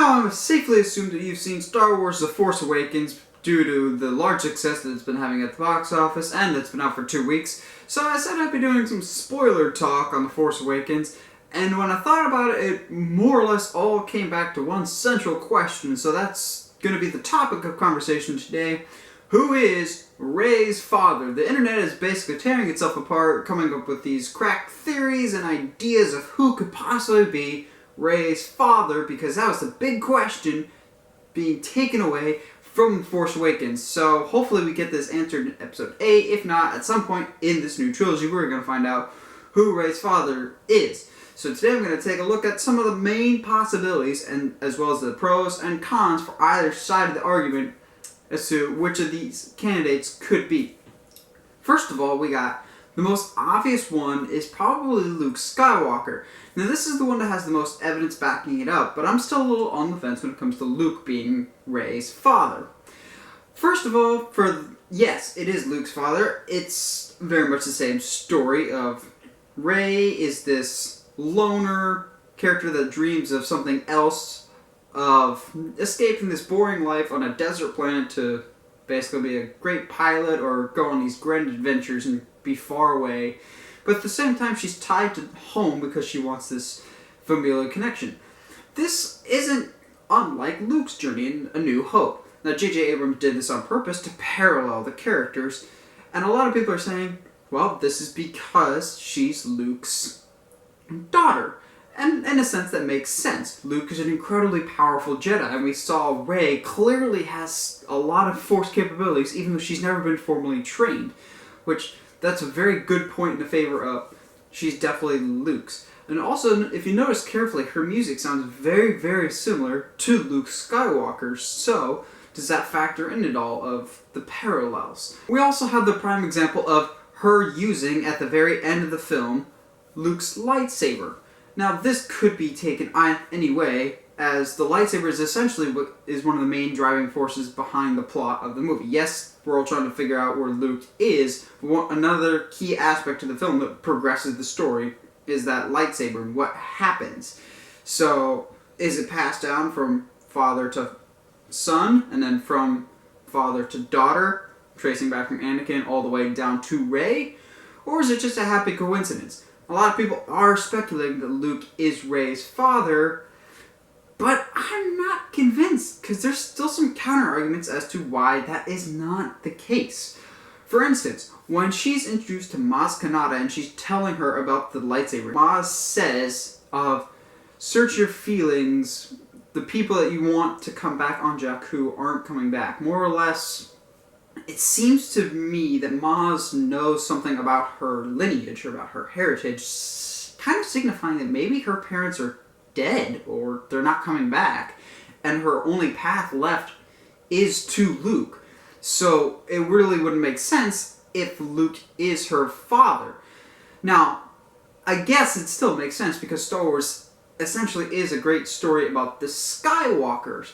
now, I safely assume that you've seen Star Wars The Force Awakens due to the large success that it's been having at the box office, and it's been out for 2 weeks. So I said I'd be doing some spoiler talk on The Force Awakens, and when I thought about it, it more or less all came back to one central question, so that's going to be the topic of conversation today. Who is Rey's father? The internet is basically tearing itself apart, coming up with these cracked theories and ideas of who could possibly be Rey's father, because that was the big question being taken away from The Force Awakens. So hopefully we get this answered in episode 8. If not, at some point in this new trilogy, we're going to find out who Rey's father is. So today I'm going to take a look at some of the main possibilities, and as well as the pros and cons for either side of the argument as to which of these candidates could be. First of all, we got the most obvious one is probably Luke Skywalker. Now this is the one that has the most evidence backing it up, but I'm still a little on the fence when it comes to Luke being Rey's father. First of all, yes, it is Luke's father. It's very much the same story of Rey is this loner character that dreams of something else, of escaping this boring life on a desert planet to basically be a great pilot or go on these grand adventures and be far away. But at the same time, she's tied to home because she wants this familial connection. This isn't unlike Luke's journey in A New Hope. Now, J.J. Abrams did this on purpose to parallel the characters, and a lot of people are saying, well, this is because she's Luke's daughter. And in a sense, that makes sense. Luke is an incredibly powerful Jedi, and we saw Rey clearly has a lot of Force capabilities, even though she's never been formally trained. Which, that's a very good point in the favor of she's definitely Luke's. And also, if you notice carefully, her music sounds very, very similar to Luke Skywalker's. So, does that factor in at all of the parallels? We also have the prime example of her using, at the very end of the film, Luke's lightsaber. Now, this could be taken any way, as the lightsaber is essentially what is one of the main driving forces behind the plot of the movie. Yes, we're all trying to figure out where Luke is, but another key aspect of the film that progresses the story is that lightsaber and what happens. So, is it passed down from father to son, and then from father to daughter, tracing back from Anakin all the way down to Rey? Or is it just a happy coincidence? A lot of people are speculating that Luke is Rey's father, but I'm not convinced, because there's still some counter-arguments as to why that is not the case. For instance, when she's introduced to Maz Kanata and she's telling her about the lightsaber, Maz says of, search your feelings, the people that you want to come back on Jakku aren't coming back. More or less, it seems to me that Maz knows something about her lineage, or about her heritage, kind of signifying that maybe her parents are dead, or they're not coming back, and her only path left is to Luke. So it really wouldn't make sense if Luke is her father. Now, I guess it still makes sense because Star Wars essentially is a great story about the Skywalkers,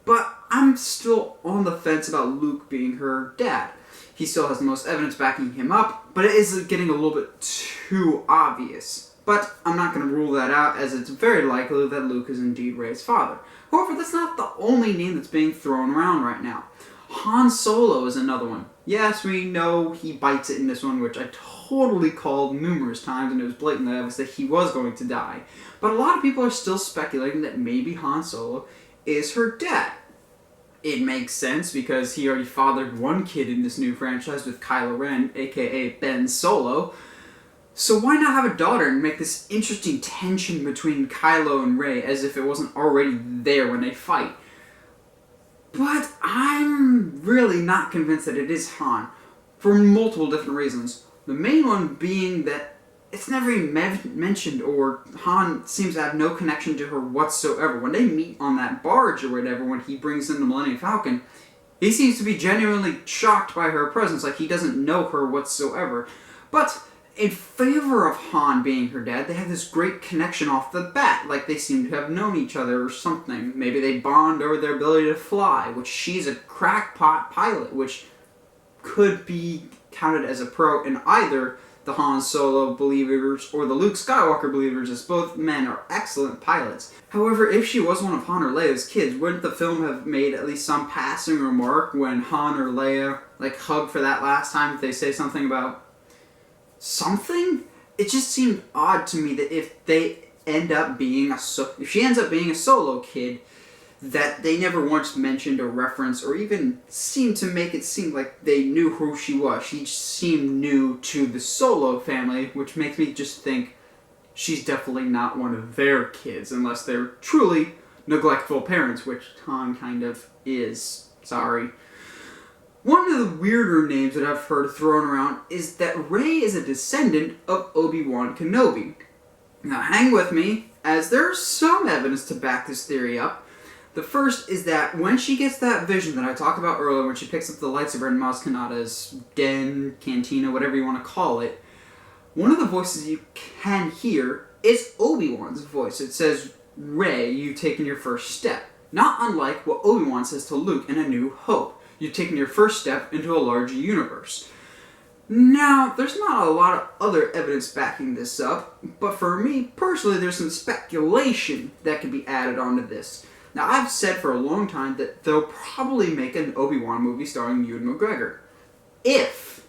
but I'm still on the fence about Luke being her dad. He still has the most evidence backing him up, but it is getting a little bit too obvious. But I'm not going to rule that out, as it's very likely that Luke is indeed Rey's father. However, that's not the only name that's being thrown around right now. Han Solo is another one. Yes, we know he bites it in this one, which I totally called numerous times, and it was blatantly obvious that he was going to die. But a lot of people are still speculating that maybe Han Solo is her dad. It makes sense because he already fathered one kid in this new franchise with Kylo Ren, aka Ben Solo. So why not have a daughter and make this interesting tension between Kylo and Rey as if it wasn't already there when they fight? But I'm really not convinced that it is Han, for multiple different reasons. The main one being that it's never even mentioned, or Han seems to have no connection to her whatsoever. When they meet on that barge or whatever, when he brings in the Millennium Falcon, he seems to be genuinely shocked by her presence, like he doesn't know her whatsoever. But in favor of Han being her dad, they have this great connection off the bat, like they seem to have known each other or something. Maybe they bond over their ability to fly, which she's a crackpot pilot, which could be counted as a pro in either the Han Solo believers or the Luke Skywalker believers, as both men are excellent pilots. However, if she was one of Han or Leia's kids, wouldn't the film have made at least some passing remark when Han or Leia hug for that last time if they say something about something? It just seemed odd to me that if they end up being if she ends up being a Solo kid, that they never once mentioned or referenced or even seemed to make it seem like they knew who she was. She just seemed new to the Solo family, which makes me just think she's definitely not one of their kids, unless they're truly neglectful parents, which Han kind of is. Sorry. One of the weirder names that I've heard thrown around is that Rey is a descendant of Obi-Wan Kenobi. Now hang with me, as there's some evidence to back this theory up. The first is that when she gets that vision that I talked about earlier, when she picks up the lightsaber in Maz Kanata's den, cantina, whatever you want to call it, one of the voices you can hear is Obi-Wan's voice. It says, "Rey, you've taken your first step." Not unlike what Obi-Wan says to Luke in A New Hope. You've taken your first step into a larger universe. Now, there's not a lot of other evidence backing this up, but for me, personally, there's some speculation that could be added onto this. Now, I've said for a long time that they'll probably make an Obi-Wan movie starring Ewan McGregor. If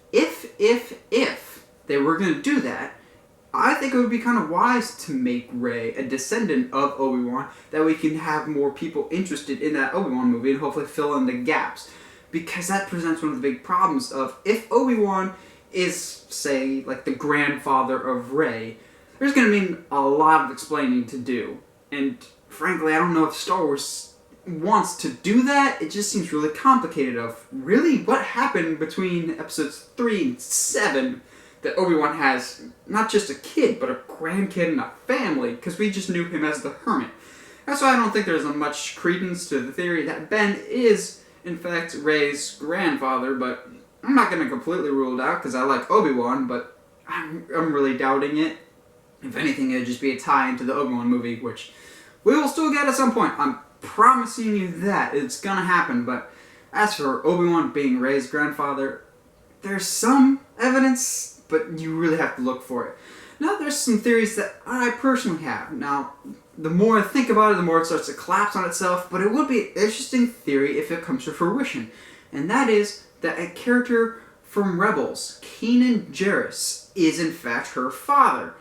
they were going to do that, I think it would be kind of wise to make Rey a descendant of Obi-Wan, that we can have more people interested in that Obi-Wan movie and hopefully fill in the gaps. Because that presents one of the big problems of, if Obi-Wan is, say, the grandfather of Rey, there's going to be a lot of explaining to do. And frankly, I don't know if Star Wars wants to do that. It just seems really complicated of, really, what happened between episodes 3 and 7 that Obi-Wan has not just a kid, but a grandkid and a family, because we just knew him as the Hermit. That's why I don't think there's much credence to the theory that Ben is, in fact, Rey's grandfather, but I'm not going to completely rule it out, because I like Obi-Wan, but I'm really doubting it. If anything, it would just be a tie into the Obi-Wan movie, which we will still get at some point. I'm promising you that. It's going to happen, but as for Obi-Wan being Rey's grandfather, there's some evidence, but you really have to look for it. Now, there's some theories that I personally have. Now, the more I think about it, the more it starts to collapse on itself, but it would be an interesting theory if it comes to fruition. And that is that a character from Rebels, Kanan Jarrus, is in fact her father.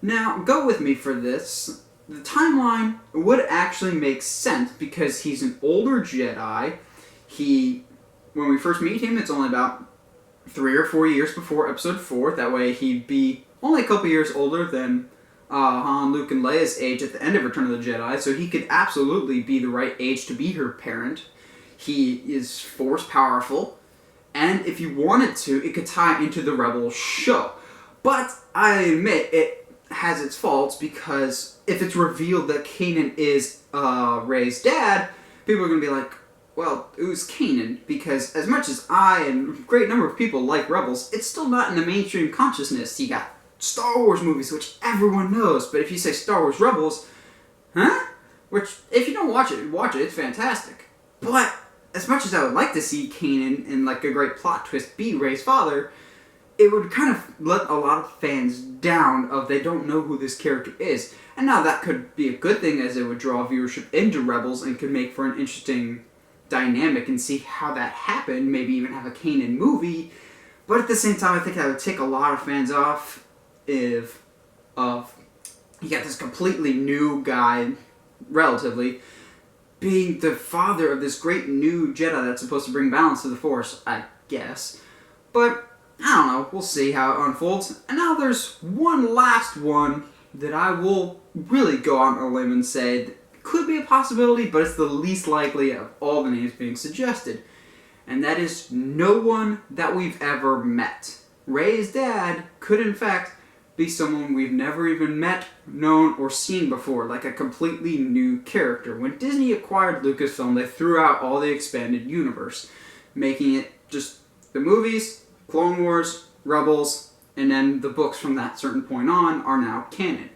Now, go with me for this. The timeline would actually make sense because he's an older Jedi. When we first meet him, it's only about 3 or 4 years before Episode 4. That way he'd be only a couple years older than Han, Luke, and Leia's age at the end of Return of the Jedi, so he could absolutely be the right age to be her parent. He is Force powerful, and if you wanted to, it could tie into the Rebels show. But I admit it has its faults, because if it's revealed that Kanan is Rey's dad, people are going to be like, well, who's Kanan? Because as much as I and a great number of people like Rebels, it's still not in the mainstream consciousness. You got Star Wars movies, which everyone knows, but if you say Star Wars Rebels, huh? Which, if you don't watch it, it's fantastic. But as much as I would like to see Kanan in a great plot twist be Rey's father, it would kind of let a lot of fans down of they don't know who this character is. And now that could be a good thing, as it would draw viewership into Rebels and could make for an interesting dynamic and see how that happened, maybe even have a Kanan movie. But at the same time, I think that would take a lot of fans off if you got this completely new guy, relatively, being the father of this great new Jedi that's supposed to bring balance to the Force, I guess. But I don't know, we'll see how it unfolds. And now there's one last one that I will really go on a limb and say that could be a possibility, but it's the least likely of all the names being suggested. And that is no one that we've ever met. Rey's dad could in fact be someone we've never even met, known, or seen before, like a completely new character. When Disney acquired Lucasfilm, they threw out all the expanded universe, making it just the movies, Clone Wars, Rebels, and then the books from that certain point on are now canon.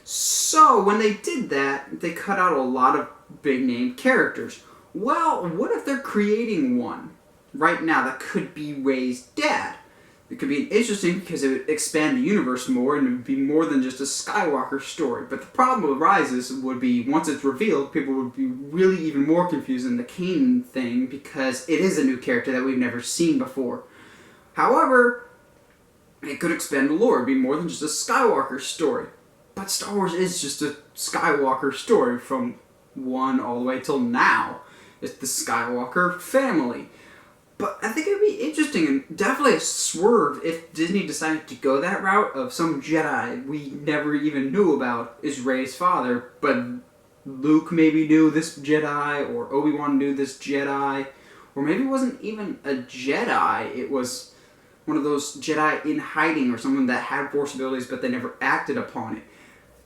So when they did that, they cut out a lot of big-name characters. Well, what if they're creating one right now that could be Rey's dad? It could be interesting because it would expand the universe more and it would be more than just a Skywalker story. But the problem with Rises would be, once it's revealed, people would be really even more confused in the Kanan thing because it is a new character that we've never seen before. However, it could expand the lore. It'd be more than just a Skywalker story. But Star Wars is just a Skywalker story from 1 all the way till now. It's the Skywalker family. But I think it would be interesting and definitely a swerve if Disney decided to go that route of some Jedi we never even knew about is Rey's father, but Luke maybe knew this Jedi, or Obi-Wan knew this Jedi, or maybe it wasn't even a Jedi, it was one of those Jedi in hiding or someone that had Force abilities but they never acted upon it.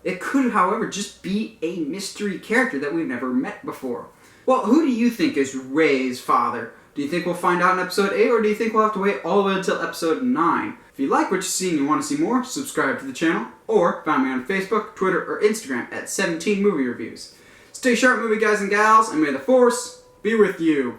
It could, however, just be a mystery character that we've never met before. Well, who do you think is Rey's father? Do you think we'll find out in episode 8, or do you think we'll have to wait all the way until episode 9? If you like what you see and you want to see more, subscribe to the channel, or find me on Facebook, Twitter, or Instagram at 17 Movie Reviews. Stay sharp, movie guys and gals, and may the Force be with you.